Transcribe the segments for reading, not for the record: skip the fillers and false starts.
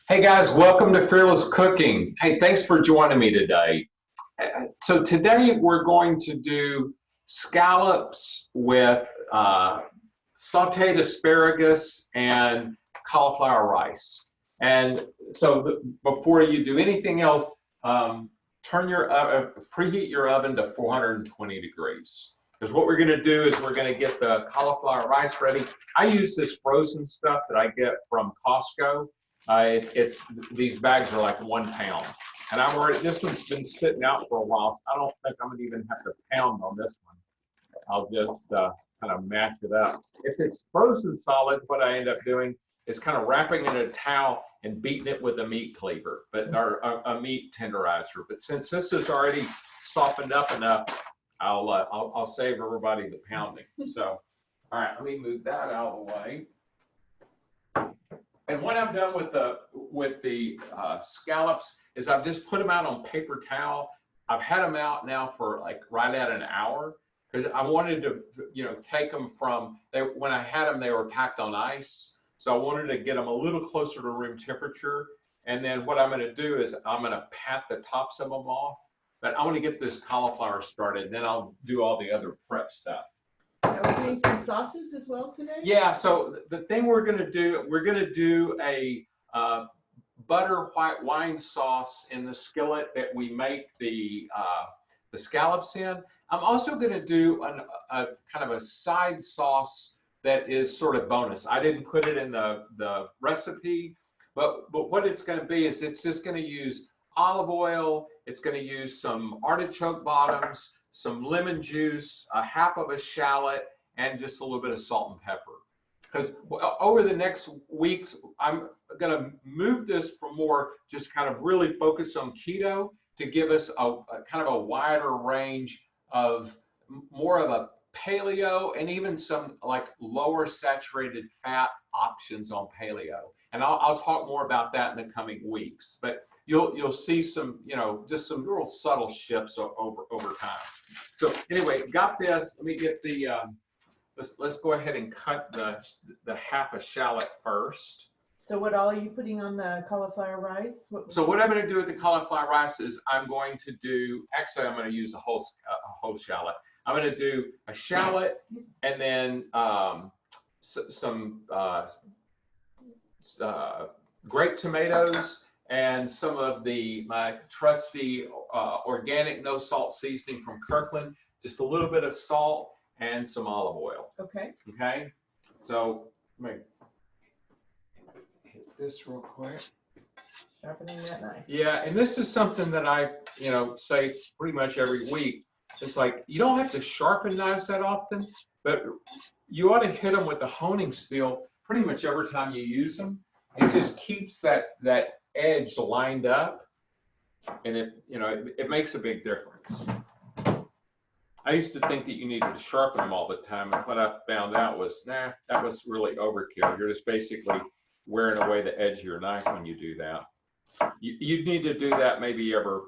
Hey guys, welcome to Fearless Cooking. Hey, thanks for joining me today. So today we're going to do scallops with sauteed asparagus and cauliflower rice. And so before you do anything else, turn your preheat your oven to 420 degrees. Because what we're going to do is we're going to get the cauliflower rice ready. I use this frozen stuff that I get from Costco. These bags are like 1 pound, and this one's been sitting out for a while. I don't think I'm gonna even have to pound on this one. I'll just kind of mash it up. If it's frozen solid, what I end up doing is kind of wrapping it in a towel and beating it with a meat cleaver, or a meat tenderizer. But since this is already softened up enough, I'll save everybody the pounding. So, all right, let me move that out of the way. And what I've done with the scallops is I've just put them out on paper towel. I've had them out now for like right at an hour because I wanted to, take them when I had them, they were packed on ice. So I wanted to get them a little closer to room temperature. And then what I'm going to do is I'm going to pat the tops of them off. But I want to get this cauliflower started. Then I'll do all the other prep stuff. Are we doing some sauces as well today? Yeah, so the thing we're going to do a butter white wine sauce in the skillet that we make the scallops in. I'm also going to do a kind of a side sauce that is sort of bonus. I didn't put it in the recipe, but what it's going to be is it's just going to use olive oil. It's going to use some artichoke bottoms, some lemon juice, a half of a shallot, and just a little bit of salt and pepper. Because over the next weeks, I'm going to move this from more just kind of really focus on keto to give us a kind of a wider range of more of a paleo and even some like lower saturated fat options on paleo. And I'll talk more about that in the coming weeks. But you'll see some, just some real subtle shifts over time. So anyway, got this. Let me get the let's go ahead and cut the half a shallot first. So what all are you putting on the cauliflower rice? What I'm going to do with the cauliflower rice is I'm going to use a whole shallot. I'm going to do a shallot and then some grape tomatoes and some of my trusty organic no salt seasoning from Kirkland, just a little bit of salt and some olive oil. Okay. Okay. So let me hit this real quick. Sharpening that knife. Yeah, and this is something that I, say pretty much every week. It's like you don't have to sharpen knives that often, but you ought to hit them with a honing steel pretty much every time you use them. It just keeps that edge lined up, and it makes a big difference. I used to think that you needed to sharpen them all the time, and what I found out was, that was really overkill. You're just basically wearing away the edge of your knife when you do that. You need to do that maybe every,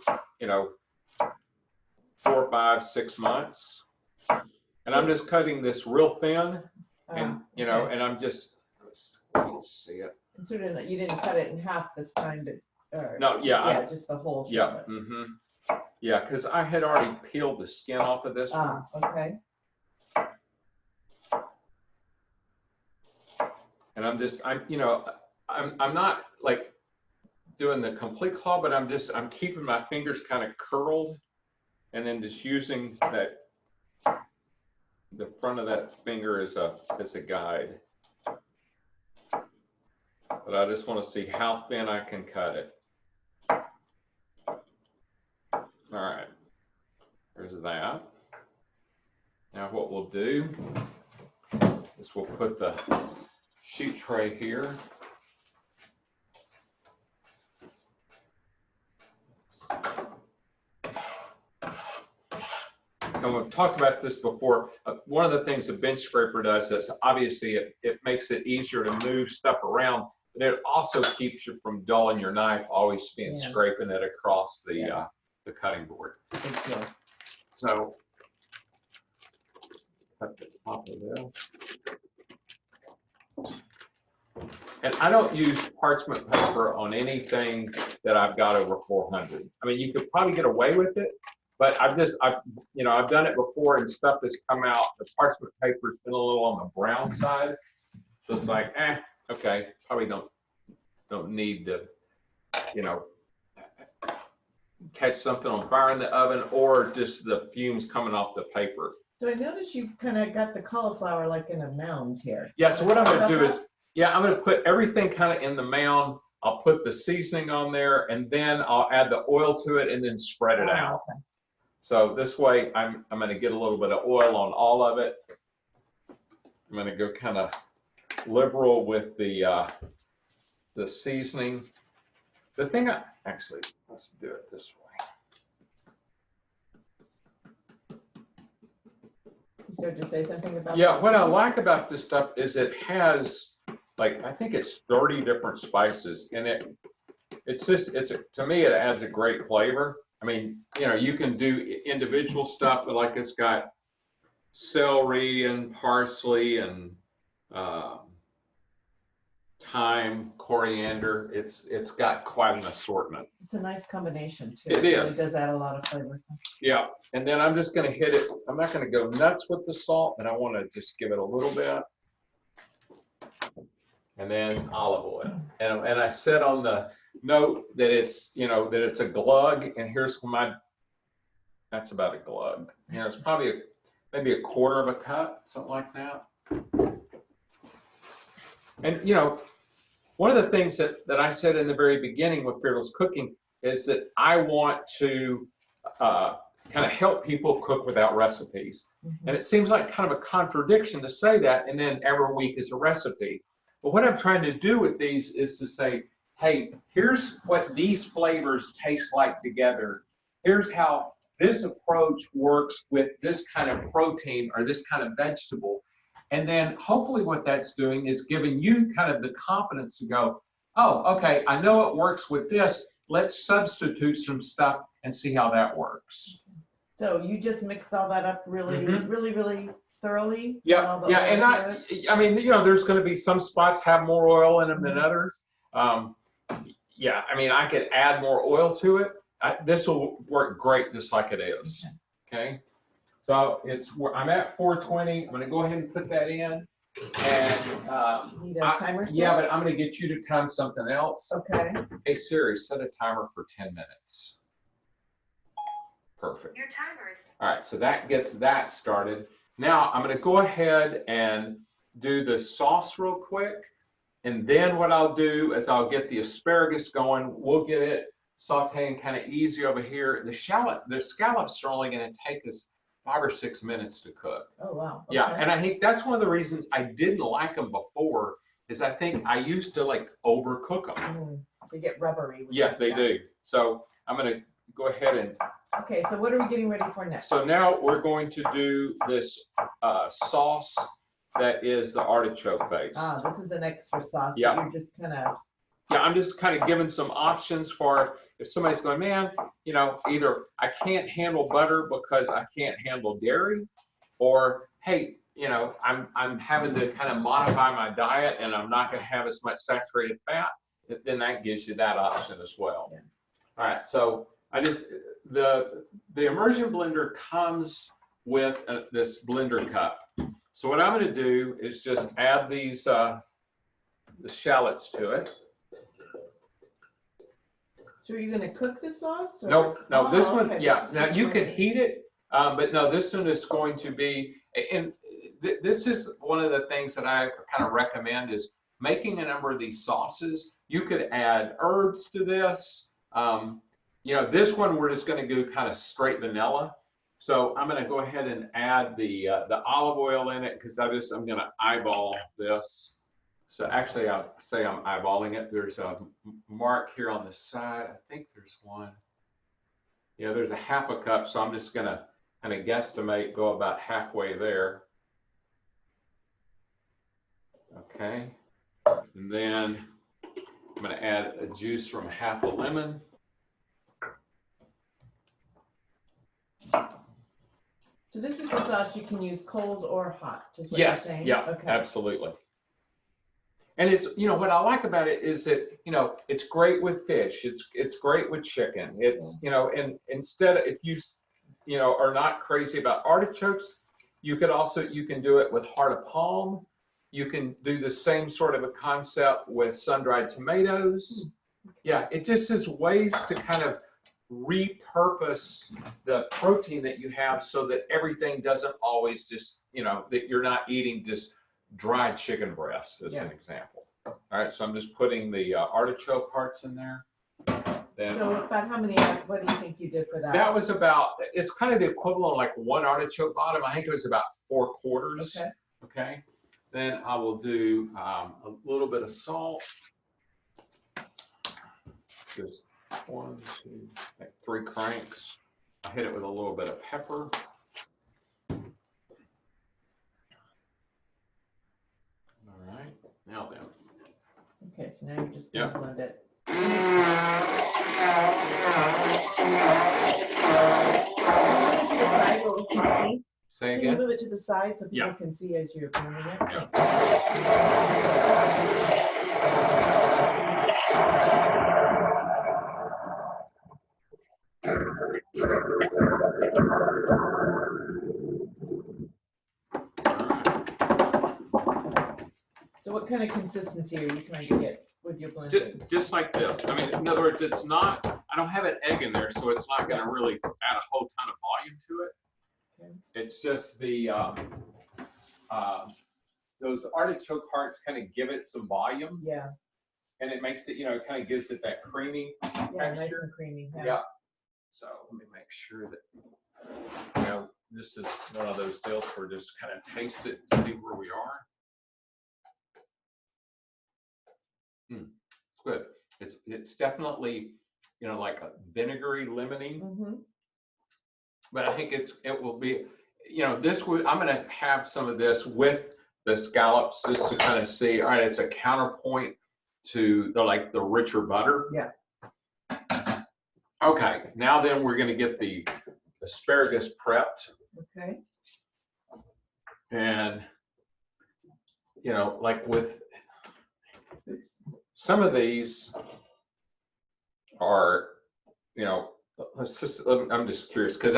4, 5, 6 months. And I'm just cutting this real thin, and okay. and I'm just, let's see it. And sort of, you didn't cut it in half this time, No, yeah, just the whole. Yeah, yeah, because I had already peeled the skin off of this one. Okay. And I'm not like doing the complete claw, but I'm keeping my fingers kind of curled, and then just using the front of that finger as a guide. But I just want to see how thin I can cut it. All right, there's that. Now what we'll do is we'll put the sheet tray here. And we've talked about this before. One of the things a bench scraper does is obviously it makes it easier to move stuff around, but it also keeps you from dulling your knife, always being scraping it across the cutting board. So cut the top of this. And I don't use parchment paper on anything that I've got over 400. I mean, you could probably get away with it, but I've done it before and stuff that's come out. The parchment paper's been a little on the brown side. So it's like, okay, probably don't need to, catch something on fire in the oven or just the fumes coming off the paper. So I noticed you've kind of got the cauliflower like in a mound here. Yeah, so what I'm gonna do is, I'm gonna put everything kind of in the mound. I'll put the seasoning on there and then I'll add the oil to it and then spread it out. Okay. So this way I'm gonna get a little bit of oil on all of it. I'm gonna go kind of liberal with the seasoning. The thing actually, let's do it this way. You started to say something about Yeah, what I like about this stuff is it has, like, I think it's 30 different spices, and to me, it adds a great flavor. I mean, you can do individual stuff, but like it's got celery and parsley and thyme, coriander. It's got quite an assortment. It's a nice combination too. It is. It does add a lot of flavor. Yeah, and then I'm just going to hit it. I'm not going to go nuts with the salt, but I want to just give it a little bit. And then olive oil. And I said on the note that it's, that it's a glug, and here's that's about a glug. It's probably maybe a quarter of a cup, something like that. And, one of the things that I said in the very beginning with Fearless Cooking is that I want to kind of help people cook without recipes. Mm-hmm. And it seems like kind of a contradiction to say that, and then every week is a recipe. But what I'm trying to do with these is to say, hey, here's what these flavors taste like together. Here's how this approach works with this kind of protein or this kind of vegetable. And then hopefully what that's doing is giving you kind of the confidence to go, oh, okay, I know it works with this. Let's substitute some stuff and see how that works. So you just mixed all that up really, really, really thoroughly? Yeah, and I mean, there's going to be some spots have more oil in them than others. Yeah, I mean, I could add more oil to it. This will work great just like it is. Okay. So I'm at 420. I'm going to go ahead and put that in. And need a timer set? yeah, but I'm going to get you to time something else. Okay. Hey Siri, set a timer for 10 minutes. Perfect. Your timer is. All right, so that gets that started. Now I'm going to go ahead and do the sauce real quick. And then what I'll do is I'll get the asparagus going. We'll get it sauteing kind of easy over here. The scallops are only going to take us 5 or 6 minutes to cook. Oh, wow. Okay. Yeah, and I think that's one of the reasons I didn't like them before is I think I used to like overcook them. They get rubbery. Yeah, they do. So I'm going to go ahead and. Okay, so what are we getting ready for next? So now we're going to do this sauce that is the artichoke base. Ah, this is an extra sauce. Yeah. You're just kind of. Yeah, I'm just kind of giving some options for if somebody's going, man, either I can't handle butter because I can't handle dairy, or hey, I'm having to kind of modify my diet and I'm not going to have as much saturated fat. Then that gives you that option as well. Yeah. All right, so the immersion blender comes with this blender cup. So what I'm going to do is just add these the shallots to it. So are you going to cook the sauce? Or? No, this one, okay. yeah. Now you can heat it, but no, this one is going to be, and this is one of the things that I kind of recommend is making a number of these sauces. You could add herbs to this. This one we're just going to go kind of straight vanilla. So I'm going to go ahead and add the olive oil in it because I'm going to eyeball this. So actually, I'll say I'm eyeballing it. There's a mark here on the side. I think there's one. Yeah, there's a half a cup. So I'm just going to kind of guesstimate, go about halfway there. Okay. And then I'm going to add a juice from half a lemon. So this is the sauce you can use cold or hot, is what Yes, you're saying? yeah, okay. Absolutely. And it's, you know, what I like about it is that, you know, it's great with fish. It's great with chicken. It's, you know, and instead of, if you know, are not crazy about artichokes, you can do it with heart of palm. You can do the same sort of a concept with sun-dried tomatoes. Yeah, it just is ways to kind of repurpose the protein that you have so that everything doesn't always just, you know, that you're not eating just dried chicken breasts, as an example. All right, so I'm just putting the artichoke hearts in there. Then, so about how many, what do you think you did for that? that was about, it's kind of the equivalent of like one artichoke bottom. I think it was about 4/4. Okay. Okay. Then I will do a little bit of salt. Just 1, 2, like 3 cranks. I hit it with a little bit of pepper. All right, now then. Okay, so now you're just gonna blend it. Say Can you again? move it to the side so people can see as you're blending it? So what kind of consistency are you trying to get with your blending? Just like this. I mean, in other words, it's not, I don't have an egg in there, so it's not going to really add a whole ton of volume to it. Okay. It's just the, those artichoke hearts kind of give it some volume. Yeah. And it makes it, you know, it kind of gives it that creamy texture. Nice and creamy. Yeah. So let me make sure that, you know, this is one of those deals where just kind of taste it and see where we are. It's good. It's definitely, you know, like a vinegary lemony. But I think it will be, you know, I'm going to have some of this with the scallops just to kind of see, all right, it's a counterpoint to the richer butter. Yeah. Okay, now then we're going to get the asparagus prepped. Okay. And, you know, like with some of these are, you know, I'm just curious because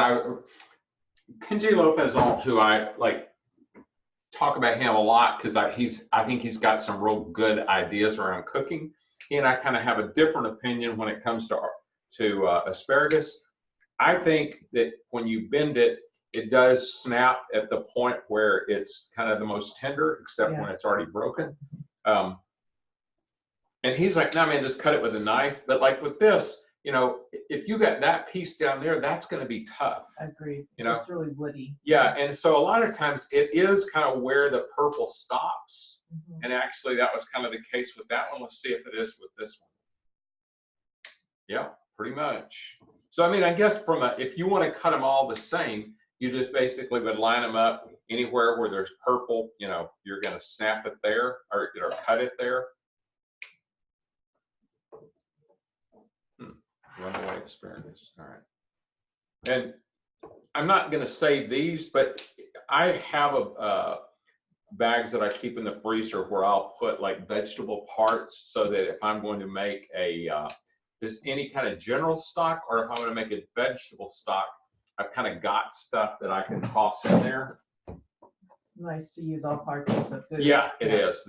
Kenji Lopez, who I like, talk about him a lot because I think he's got some real good ideas around cooking. He and I kind of have a different opinion when it comes to asparagus. I think that when you bend it, it does snap at the point where it's kind of the most tender, except when it's already broken. And he's like, no, man, just cut it with a knife. But like with this, you know, if you got that piece down there, that's going to be tough. I agree. You know, it's really woody. Yeah, and so a lot of times it is kind of where the purple stops. And actually, that was kind of the case with that one. Let's see if it is with this one. Yeah, pretty much. So I mean, I guess if you want to cut them all the same, you just basically would line them up anywhere where there's purple. You know, you're going to snap it there or cut it there. Runaway asparagus. All right. And I'm not going to save these, but I have bags that I keep in the freezer where I'll put like vegetable parts so that if I'm going to make just any kind of general stock, or if I'm going to make a vegetable stock, I've kind of got stuff that I can toss in there. Nice to use all parts of the food. Yeah, it is.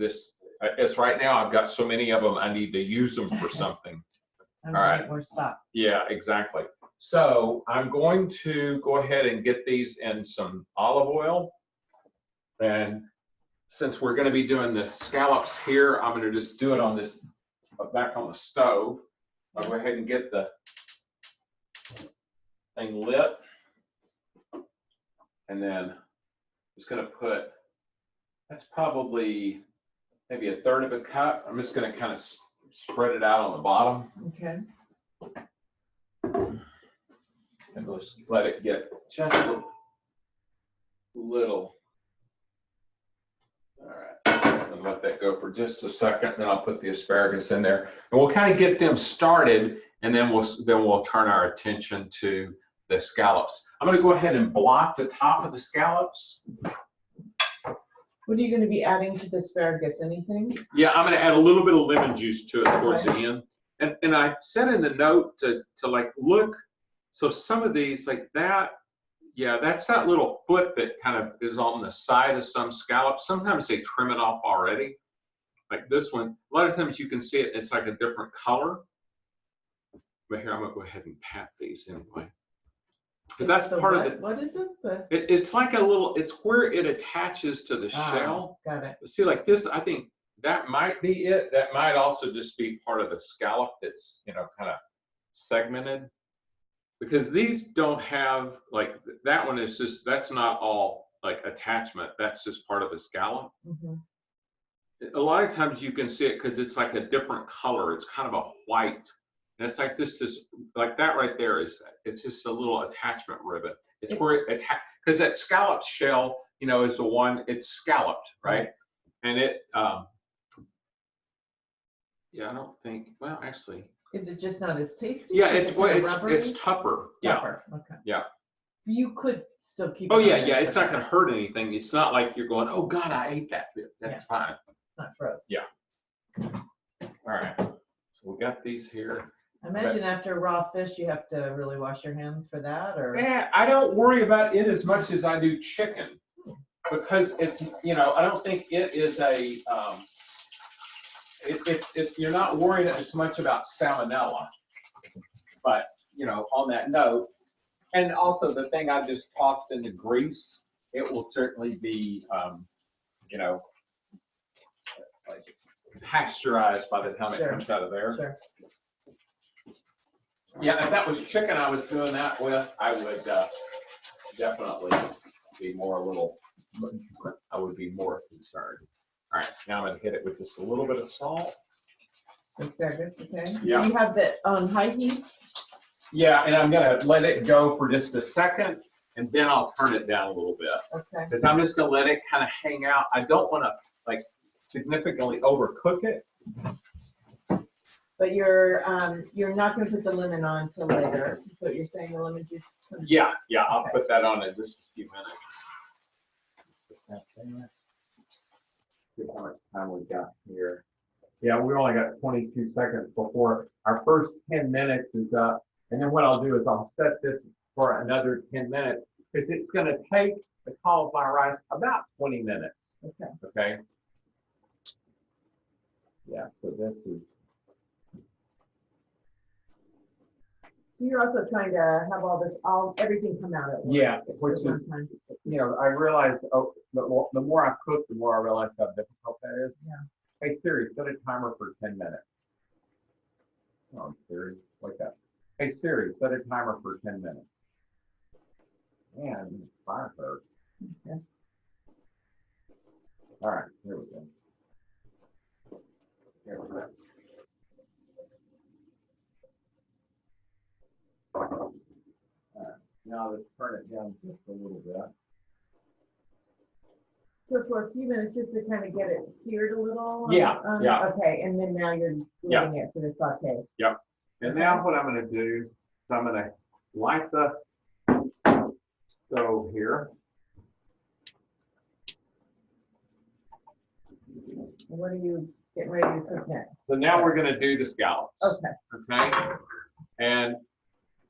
It's right now I've got so many of them, I need to use them for something. All right. More stock. Yeah, exactly. So I'm going to go ahead and get these in some olive oil. And since we're going to be doing the scallops here, I'm going to just do it on this, back on the stove. I'll go ahead and get the thing lit. And then just going to put, that's probably maybe 1/3 of a cup. I'm just going to kind of spread it out on the bottom. Okay. And let's let it get just a little. All right. And let that go for just a second. Then I'll put the asparagus in there, and we'll kind of get them started, and then we'll turn our attention to the scallops. I'm going to go ahead and block the top of the scallops. What are you going to be adding to the asparagus? Anything? Yeah, I'm gonna add a little bit of lemon juice to it towards the end. And I said in the note to like look, so some of these like that, yeah, that's that little foot that kind of is on the side of some scallops. Sometimes they trim it off already. Like this one, a lot of times you can see it, it's like a different color. But here, I'm gonna go ahead and pat these anyway. Because that's part of it. What is it? It's like a little, it's where it attaches to the shell. Got it. See, like this, I think that might be it. That might also just be part of the scallop that's, you know, kind of segmented. Because these don't have, like, that one is just, that's not all like attachment. That's just part of the scallop. A lot of times you can see it because it's like a different color. It's kind of a white. And it's like this, like that right there is, it's just a little attachment ribbon. It's where it because that scallop shell, you know, is the one, it's scalloped, right? And it, yeah, I don't think, well, actually. Is it just not as tasty? Yeah, it's tougher. Tougher, okay. Yeah. You could still keep Oh, it. yeah, it's not gonna hurt anything. It's not like you're going, oh God, I ate that bit. That's fine. Not gross. Yeah. All right, so we got these here. I imagine after raw fish, you have to really wash your hands for that, or? Yeah, I don't worry about it as much as I do chicken, because it's, you know, I don't think it is a, you're not worried as much about salmonella. But, you know, on that note, and also the thing I just tossed in the grease, it will certainly be, you know, like pasteurized by the time it comes out of there. Sure. Yeah, if that was chicken I was doing that with, I would definitely be I would be more concerned. All right, now I'm gonna hit it with just a little bit of salt. Asparagus, okay. Yeah. You have the high heat? Yeah, and I'm gonna let it go for just a second, and then I'll turn it down a little bit. Okay. Because I'm just gonna let it kind of hang out. I don't wanna like significantly overcook it. But you're not going to put the lemon on till later. So you're saying the lemon juice? Yeah, I'll put that on in just a few minutes. See how much time we got here. Yeah, we only got 22 seconds before our first 10 minutes is up. And then what I'll do is I'll set this for another 10 minutes because it's going to take the cauliflower rice about 20 minutes. Okay. Yeah, so this is. You're also trying to have everything come out at once. Yeah, which is, you know, I realize, the more I cook, the more I realize how difficult that is. Yeah. Hey Siri, set a timer for 10 minutes. Oh, Siri, wake up. Hey Siri, set a timer for 10 minutes. Man, fire hurt. Okay. All right, here we go. Here we go. Now let's turn it down just a little bit. So for a few minutes, just to kind of get it seared a little? Yeah. Okay, and then now you're letting it to the saute. Yep. And now what I'm going to do is I'm going to light the stove here. What are you getting ready to cook next? So now we're going to do the scallops. Okay. Okay. And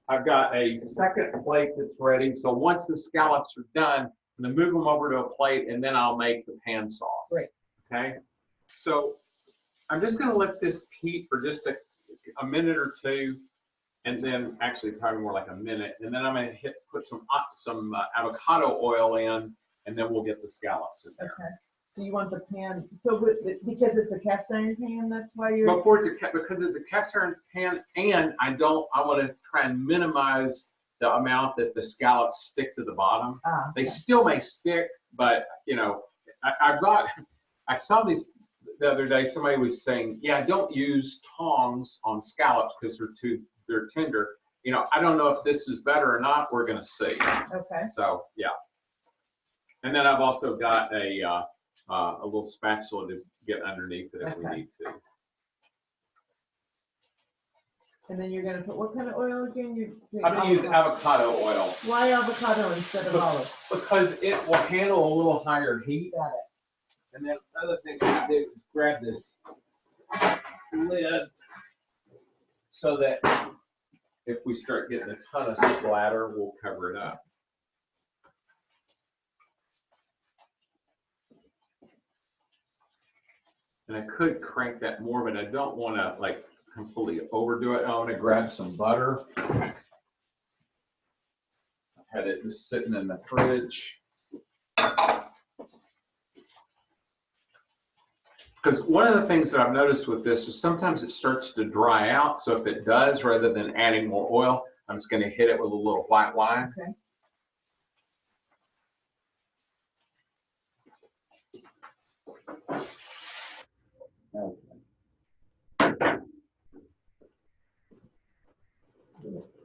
I've got a second plate that's ready. So once the scallops are done, I'm going to move them over to a plate and then I'll make the pan sauce. Great. Okay. So I'm just going to let this heat for just a minute or two, and then actually probably more like a minute. And then I'm going to put some avocado oil in, and then we'll get the scallops in there. Okay. So you want the pan, so because it's a cast iron pan, that's why you're. Because it's a cast iron pan, and I want to try and minimize the amount that the scallops stick to the bottom. They still may stick, but you know, I saw these the other day. Somebody was saying, yeah, don't use tongs on scallops because they're tender. You know, I don't know if this is better or not. We're gonna see. Okay. So yeah, and then I've also got a little spatula to get underneath it if we need to. And then you're going to put what kind of oil again? I'm going to use avocado oil. Why avocado instead of olive? Because it will handle a little higher heat. Got it. And then the other thing I do is grab this lid so that if we start getting a ton of splatter, we'll cover it up. And I could crank that more, but I don't want to like completely overdo it. I want to grab some butter. I had it just sitting in the fridge. Because one of the things that I've noticed with this is sometimes it starts to dry out. So if it does, rather than adding more oil, I'm just going to hit it with a little white wine. Okay.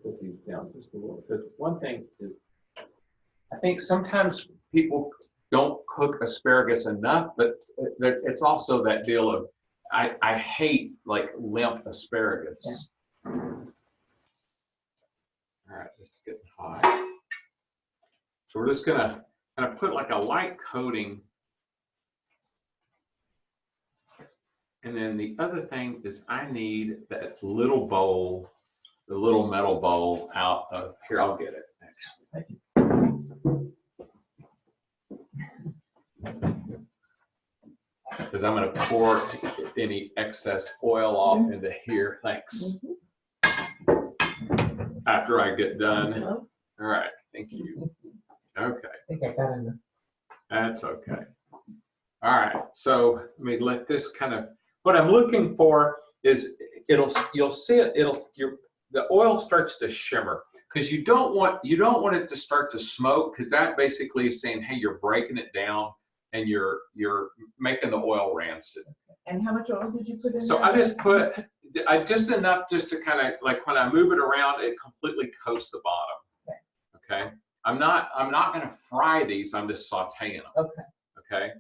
Put these down just a little. Because one thing is, I think sometimes people don't cook asparagus enough, but it's also that deal of I hate like limp asparagus. Yeah. All right, this is getting hot. So we're just gonna kind of put like a light coating. And then the other thing is I need that little bowl, the little metal bowl out of here. I'll get it next. Because I'm going to pour any excess oil off into here. Thanks. After I get done. All right. Thank you. Okay. I think I got enough. That's okay. All right. So let me let this kind of. What I'm looking for is you'll see it. The oil starts to shimmer because you don't want it to start to smoke, because that basically is saying, hey, you're breaking it down and you're making the oil rancid. And how much oil did you put in? So there? I just enough just to kind of like when I move it around, it completely coats the bottom. Okay. I'm not going to fry these. I'm just sauteing them. Okay. Okay.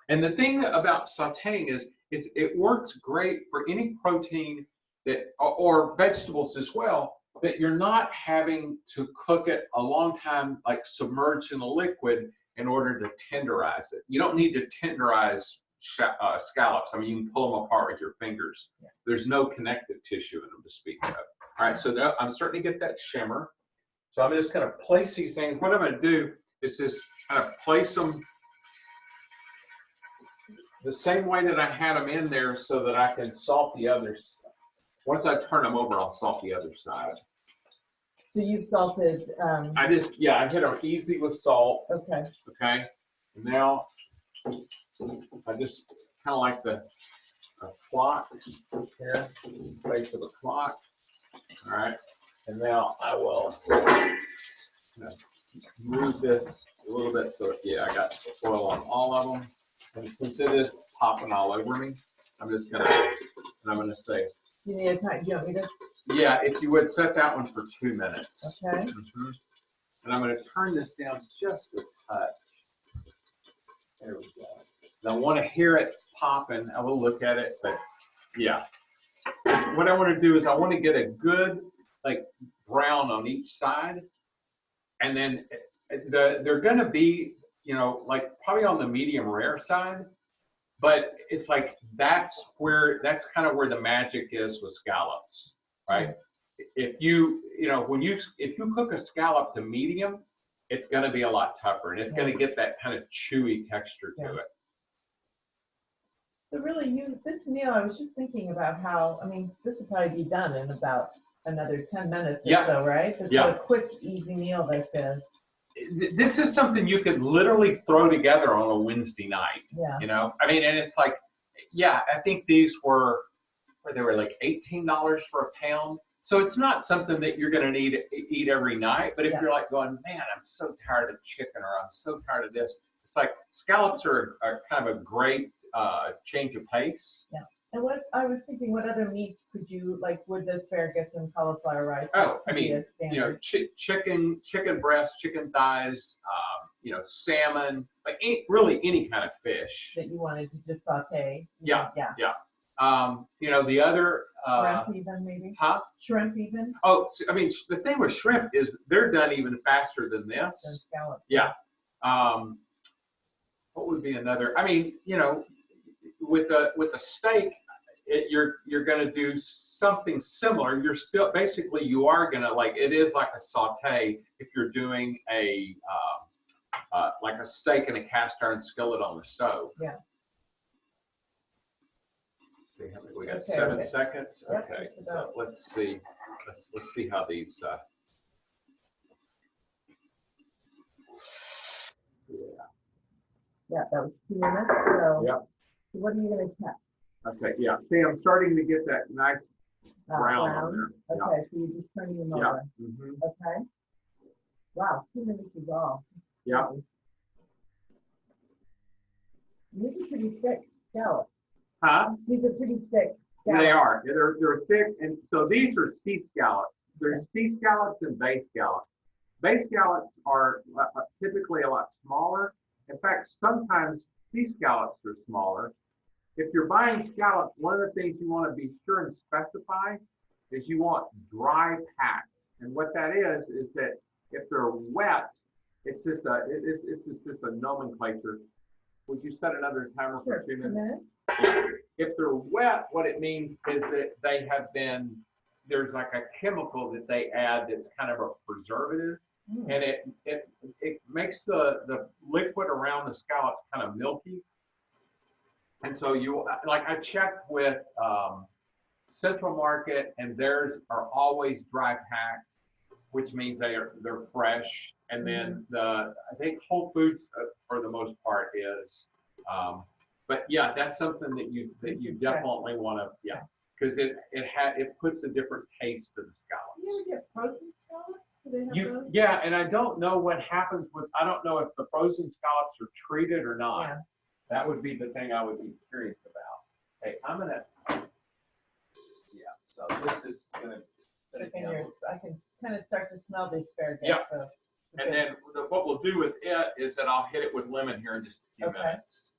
And the thing about sauteing is it works great for any protein that or vegetables as well, that you're not having to cook it a long time, like submerged in a liquid in order to tenderize it. You don't need to tenderize scallops. I mean, you can pull them apart with your fingers. Yeah. There's no connective tissue in them to speak of. All right, so now I'm starting to get that shimmer. So I'm just going to place these things. What I'm going to do is just kind of place them the same way that I had them in there so that I can salt the others. Once I turn them over, I'll salt the other side. So you've salted. I hit them easy with salt. Okay. Okay. And now I just kind of like the clock here, place of the clock. All right. And now I will move this a little bit so I got oil on all of them. And since it is popping all over me, I'm gonna say. You need a time. Do you want me to? Yeah, if you would set that one for 2 minutes. Okay. And I'm going to turn this down just a touch. There we go. And I want to hear it popping. I will look at it, but yeah. What I want to do is I want to get a good like brown on each side, and then they're going to be like probably on the medium rare side. But it's like that's kind of where the magic is with scallops, right? If you cook a scallop to medium, it's going to be a lot tougher, and it's going to get that kind of chewy texture to it. So really, this meal, I was just thinking about how, I mean, this will probably be done in about another 10 minutes or so, right? It's a quick, easy meal like this. This is something you could literally throw together on a Wednesday night. Yeah. I mean, and it's like, I think these they were like $18 for a pound. So it's not something that you're going to need to eat every night. But if you're like going, man, I'm so tired of chicken, or I'm so tired of this, it's like scallops are kind of a great change of pace. Yeah. And what I was thinking, what other meats could you like with the asparagus and cauliflower rice? Oh, I mean, chicken breast, chicken thighs, salmon, like really any kind of fish that you wanted to just saute. Yeah. The other shrimp even maybe. Huh? Shrimp even. Oh, I mean, the thing with shrimp is they're done even faster than this. Than scallops. Yeah. what would be another? I mean, you know, with a steak, you're going to do something similar. You're still basically you are going to it is like a saute if you're doing a like a steak in a cast iron skillet on the stove. Yeah. See how many we got? 7 seconds. Yep, Okay, so let's see. Let's see how these. Yeah, that was 2 minutes. So Yeah. What are you going to check? Okay, yeah. See, I'm starting to get that nice brown on there. Okay, so you're just turning them over. Mm-hmm. Okay. Wow, 2 minutes is all. Yeah. These are pretty thick scallops. Huh? These are pretty thick scallops. They are. They're thick, and so these are sea scallops. There's sea scallops and bay scallops. Bay scallops are typically a lot smaller. In fact, sometimes sea scallops are smaller. If you're buying scallops, one of the things you want to be sure and specify is you want dry packed. And what that is that if they're wet, it's just a nomenclature. Would you set another timer for 2 minutes? If they're wet, what it means is that they have been, there's like a chemical that they add that's kind of a preservative, and it makes the liquid around the scallops kind of milky. And so I checked with Central Market, and theirs are always dry packed, which means they're fresh. And then I think Whole Foods for the most part is, but yeah, that's something that you definitely want to, because it puts a different taste to the scallops. You ever get frozen scallops? Do they have those? Yeah, and I don't know what happens with, I don't know if the frozen scallops are treated or not. Yeah. That would be the thing I would be curious about. Hey, I'm gonna, so this is gonna. I can kind of start to smell the asparagus. Yeah. So and then what we'll do with it is that I'll hit it with lemon here in just a few minutes.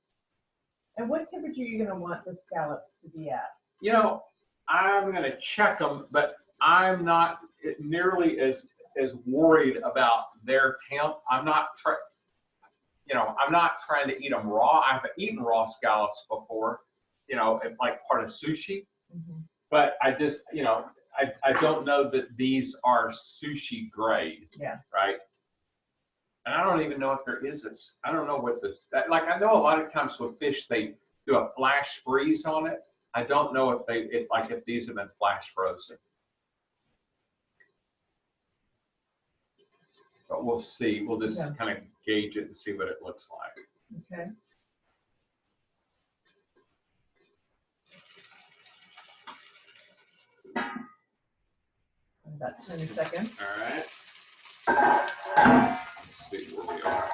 And what temperature are you gonna want the scallops to be at? You know, I'm gonna check them, but I'm not nearly as worried about their temp. I'm not trying to eat them raw. I've eaten raw scallops before, like part of sushi. But I just, I don't know that these are sushi grade. Yeah. Right. And I don't even know if there is this. I don't know what this. I know a lot of times with fish they do a flash freeze on it. I don't know if these have been flash frozen. But we'll see. We'll just kind of gauge it and see what it looks like. Okay. About 10 seconds. All right. Let's see where we are.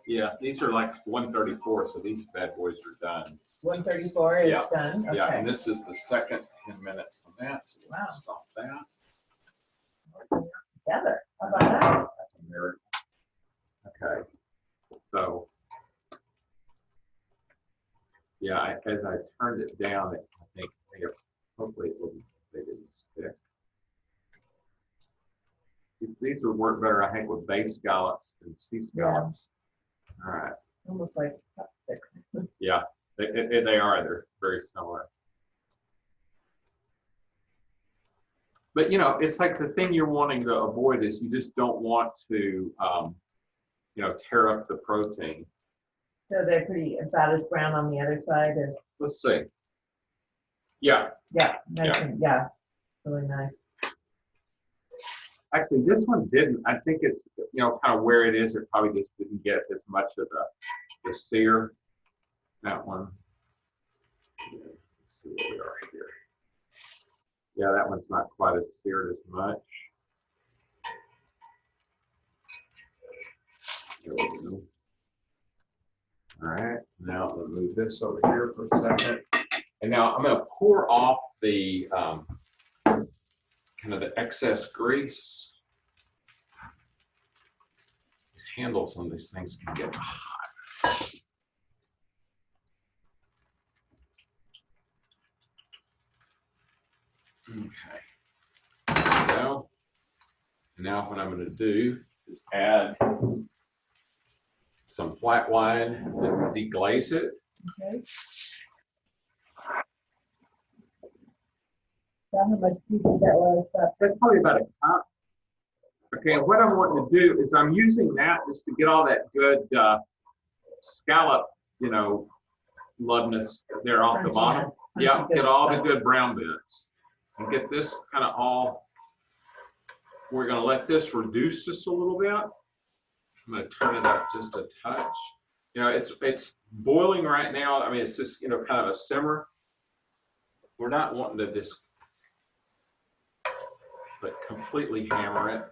Yeah, these are like 134, so these bad boys are done. 134 is done. Okay. Yeah, and this is the second 10 minutes on that. So wow. Stop that. Together. How about that? That's a miracle. Okay. So, yeah, as I turned it down, I think hopefully they didn't stick. These would work better, I think, with bay scallops than sea scallops. Yeah. All right. Almost like chopsticks. Yeah, they are. They're very similar. But it's like the thing you're wanting to avoid is you just don't want to, tear up the protein. So they're about as brown on the other side as. Let's see. Yeah. Yeah. Nice. Yeah. Really nice. Actually, this one didn't. I think it's, kind of where it is. It probably just didn't get as much of the sear. That one. Let's see where we are here. Yeah, that one's not quite as seared as much. There we go. All right, now I'm going to move this over here for a second. And now I'm going to pour off the kind of the excess grease. Handles on these things can get hot. Okay. There we go. Now what I'm going to do is add some white wine to deglaze it. Okay. How much do you think that was? That's probably about a cup. Okay, what I'm wanting to do is I'm using that just to get all that good scallop, loveness there off the bottom. Yeah, get all the good brown bits. And get this kind of all, we're going to let this reduce just a little bit. I'm going to turn it up just a touch. It's boiling right now. I mean, it's just, kind of a simmer. We're not wanting to just completely hammer it,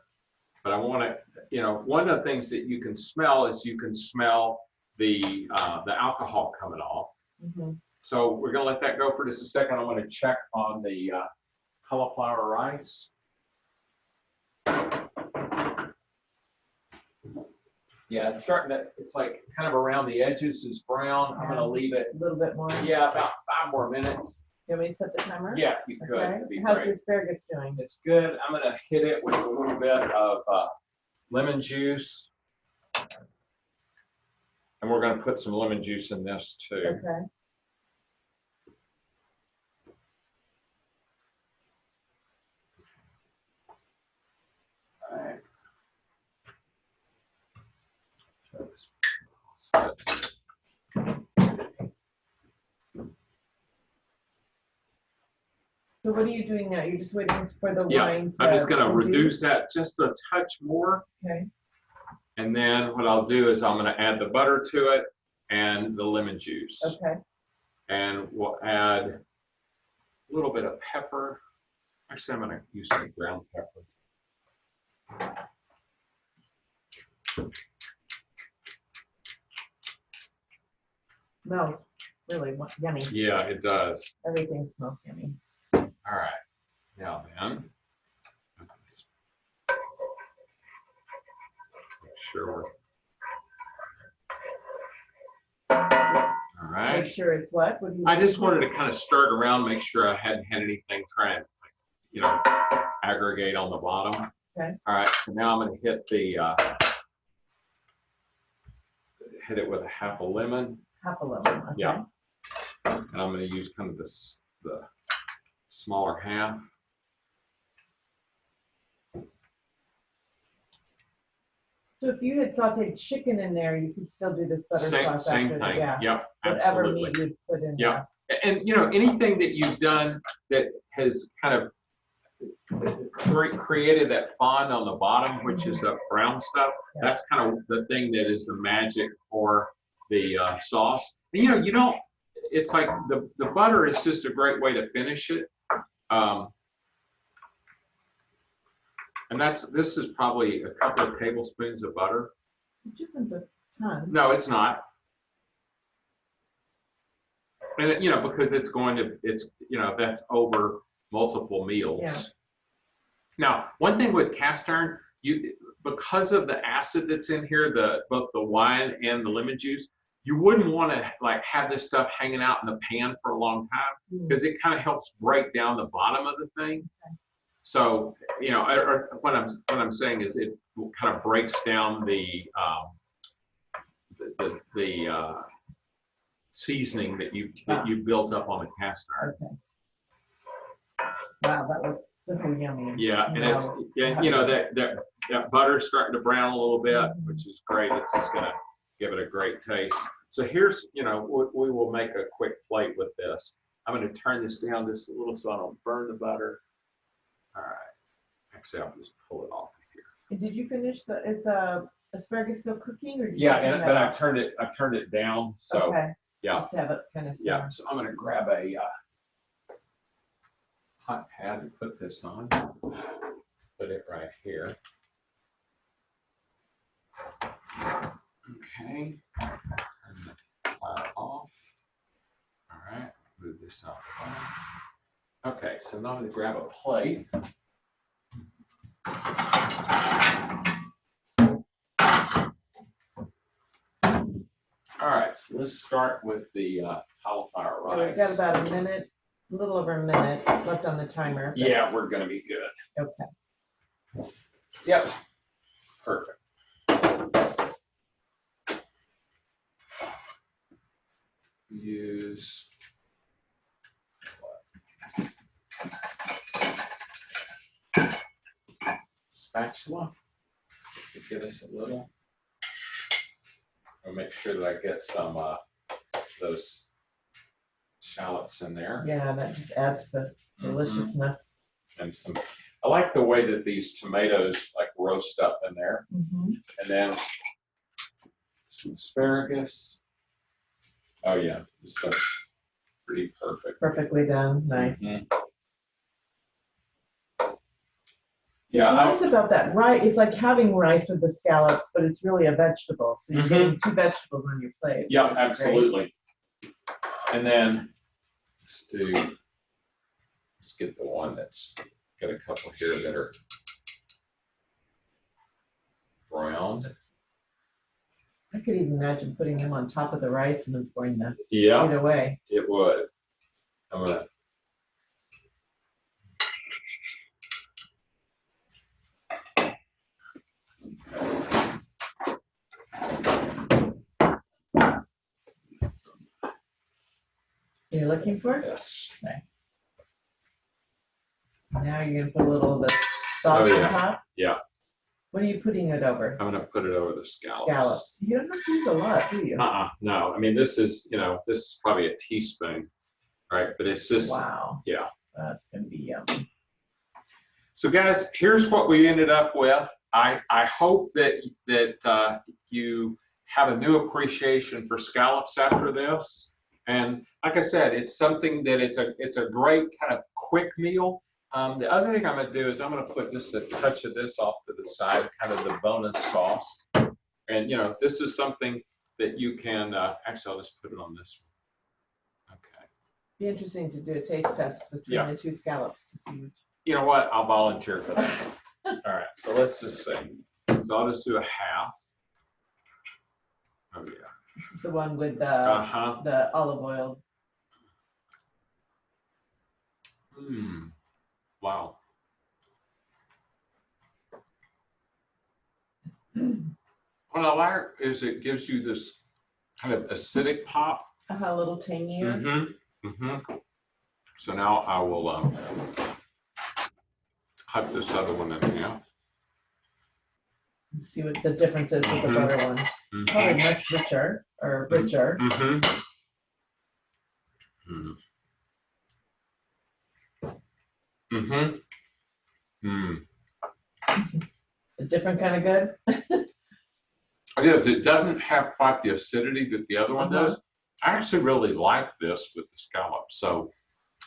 but I want to, one of the things that you can smell is you can smell the alcohol coming off. Mm-hmm. So we're going to let that go for just a second. I'm going to check on the cauliflower rice. Yeah, it's starting to, it's like kind of around the edges is brown. I'm going to leave it a little bit more. Yeah, about 5 more minutes. You want me to set the timer? Yeah, if you could. Okay. How's the asparagus doing? It's good. I'm going to hit it with a little bit of lemon juice. And we're going to put some lemon juice in this too. Okay. All right. So what are you doing now? You're just waiting for the wine to I'm just going to reduce that just a touch more. Okay. And then what I'll do is I'm going to add the butter to it and the lemon juice. Okay. And we'll add a little bit of pepper. Actually, I'm going to use some ground pepper. Smells really yummy. Yeah, it does. Everything smells yummy. All right. Now then, make sure. All right. Make sure it's what? I just wanted to kind of stir it around, make sure I hadn't had anything trying to, aggregate on the bottom. Okay. All right. So now I'm going to hit hit it with a half a lemon. Half a lemon. Okay. Yeah. And I'm going to use kind of the smaller half. So if you had sauteed chicken in there, you could still do this butter sauce. Same after, thing. Yeah. Yep. Whatever Absolutely. meat you'd put in Yeah. And anything that you've done that has kind of created that fond on the bottom, which is the brown stuff, that's kind of the thing that is the magic for the sauce. And, you don't, it's like the butter is just a great way to finish it. And this is probably a couple of tablespoons of butter. Which isn't a ton. No, it's not. And because it's going to, that's over multiple meals. Yeah. Now, one thing with cast iron, because of the acid that's in here, both the wine and the lemon juice, you wouldn't want to have this stuff hanging out in the pan for a long time because it kind of helps break down the bottom of the thing. Okay. So, what I'm saying is it kind of breaks down the seasoning that you built up on the cast iron. Okay. Wow, that looks so yummy. Yeah, and it's that butter's starting to brown a little bit, which is great. It's just gonna give it a great taste. So here's, we will make a quick plate with this. I'm gonna turn this down just a little so I don't burn the butter. All right. Actually, I'll just pull it off of here. And did you finish is the asparagus still cooking, or? But I've turned it down. So okay. Yeah. Just have it kind of. Yeah. So I'm gonna grab a hot pad to put this on. Put it right here. Okay. Turn the fire off. All right. Move this out. Okay. So now I'm gonna grab a plate. All right, so let's start with the cauliflower rice. We've got about a little over a minute left on the timer. Yeah, we're gonna be good. Okay. Yep. Perfect. use spatula just to get us a little. I'll make sure that I get some those shallots in there. Yeah, that just adds the deliciousness. And some, I like the way that these tomatoes like roast up in there. And then some asparagus. Oh yeah, this stuff's pretty perfect. Perfectly done, nice. Yeah, it's nice about that rice. It's like having rice with the scallops, but it's really a vegetable. So you're getting two vegetables on your plate. Yeah, absolutely. Great. And then let's get the one that's got a couple here that are browned. I could even imagine putting them on top of the rice and then pouring them. Yeah, either way. It would. I'm gonna. You're looking for it? Yes. Okay. Now you're gonna put a little of the sauce on top? Yeah. What are you putting it over? I'm gonna put it over the scallops. Scallops. You don't have to use a lot, do you? No. I mean, this is, this is probably a teaspoon, right? But it's just. Wow. Yeah. That's gonna be yummy. So guys, here's what we ended up with. I hope that you have a new appreciation for scallops after this. And like I said, it's something that it's a great kind of quick meal. The other thing I'm going to do is I'm going to put just a touch of this off to the side, kind of the bonus sauce. And this is something that you can actually, I'll just put it on this one. Okay. Be interesting to do a taste test between the two scallops to see which. You know what? I'll volunteer for that. All right. So let's just see. So I'll just do a half. Oh yeah. This is the one with the olive oil. Wow. What I like is it gives you this kind of acidic pop. A little tangier. So now I will cut this other one in half. Let's see what the difference is with the butter one. Probably much richer or richer. A different kind of good. Yes, it doesn't have quite the acidity that the other one does. I actually really like this with the scallops, so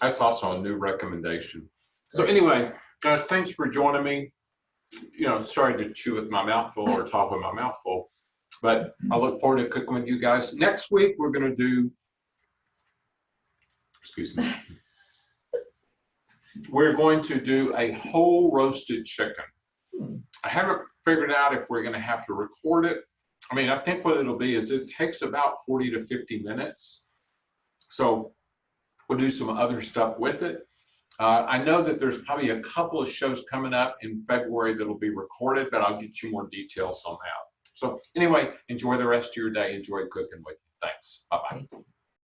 that's also a new recommendation. So anyway, guys, thanks for joining me. Sorry to chew with my mouth full or talk with my mouth full, but I look forward to cooking with you guys. Next week, we're going to do, excuse me, we're going to do a whole roasted chicken. I haven't figured out if we're going to have to record it. I mean, I think what it'll be is it takes about 40 to 50 minutes. So we'll do some other stuff with it. I know that there's probably a couple of shows coming up in February that'll be recorded, but I'll get you more details on that. So anyway, enjoy the rest of your day. Enjoy cooking with you. Thanks. Bye-bye.